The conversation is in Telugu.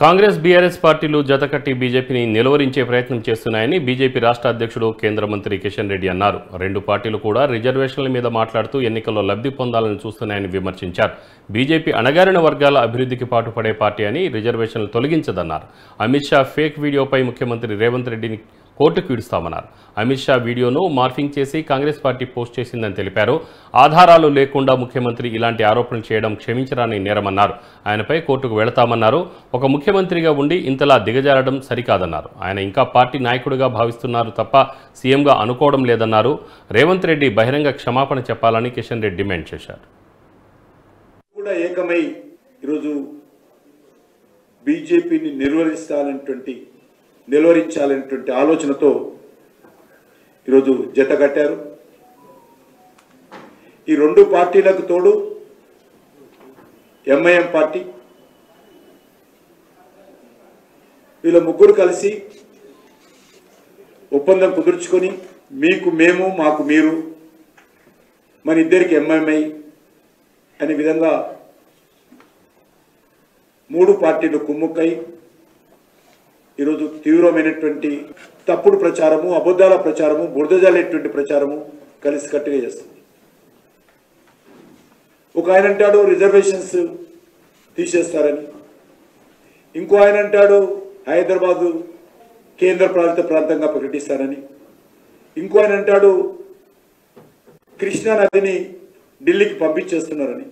కాంగ్రెస్ బీఆర్ఎస్ పార్టీలు జతకట్టి బీజేపీని నిలువరించే ప్రయత్నం చేస్తున్నాయని బీజేపీ రాష్ట్ర అధ్యక్షుడు కేంద్ర మంత్రి కిషన్ రెడ్డి అన్నారు. రెండు పార్టీలు కూడా రిజర్వేషన్ల మీద మాట్లాడుతూ ఎన్నికల్లో లబ్ధి పొందాలని చూస్తున్నాయని విమర్శించారు. బీజేపీ అణగారిన వర్గాల అభివృద్ధికి పాటుపడే పార్టీ అని రిజర్వేషన్లు తొలగించదన్నారు. అమిత్ షా ఫేక్ వీడియోపై ముఖ్యమంత్రి రేవంత్ రెడ్డిని కోర్టుకు ఈడుస్తామన్నారు. అమిత్ షా వీడియోను మార్ఫింగ్ చేసి కాంగ్రెస్ పార్టీ పోస్ట్ చేసిందని తెలిపారు. ఆధారాలు లేకుండా ముఖ్యమంత్రి ఇలాంటి ఆరోపణలు చేయడం క్షమించరాని నేరమన్నారు. ఆయనపై కోర్టుకు వెళతామన్నారు. ఒక ముఖ్యమంత్రిగా ఉండి ఇంతలా దిగజారడం సరికాదన్నారు. ఆయన ఇంకా పార్టీ నాయకుడిగా భావిస్తున్నారు తప్ప సీఎంగా అనుకోవడం లేదన్నారు. రేవంత్ రెడ్డి బహిరంగ క్షమాపణ చెప్పాలని కిషన్ రెడ్డి డిమాండ్ చేశారు. కూడా ఏకమై ఈరోజు బీజేపీని నిలువరించాలనేటువంటి ఆలోచనతో ఈరోజు జత కట్టారు. ఈ రెండు పార్టీలకు తోడు ఎంఐఎం పార్టీ, వీళ్ళ ముగ్గురు కలిసి ఒప్పందం కుదుర్చుకొని మీకు మేము మాకు మీరు మన ఇద్దరికి ఎంఐఎంఐ అనే విధంగా మూడు పార్టీలు కుమ్ముక్కై ఈరోజు తీవ్రమైనటువంటి తప్పుడు ప్రచారము, అబద్ధాల ప్రచారము, బురదజల్లేటువంటి ప్రచారము కలిసికట్టుగా చేస్తుంది. ఒక ఆయన అంటాడు రిజర్వేషన్స్ తీసేస్తారని, ఇంకో ఆయన అంటాడు హైదరాబాదు కేంద్ర పాలిత ప్రాంతంగా ప్రకటిస్తారని, ఇంకో ఆయన అంటాడు కృష్ణా నదిని ఢిల్లీకి పంపించేస్తున్నారని.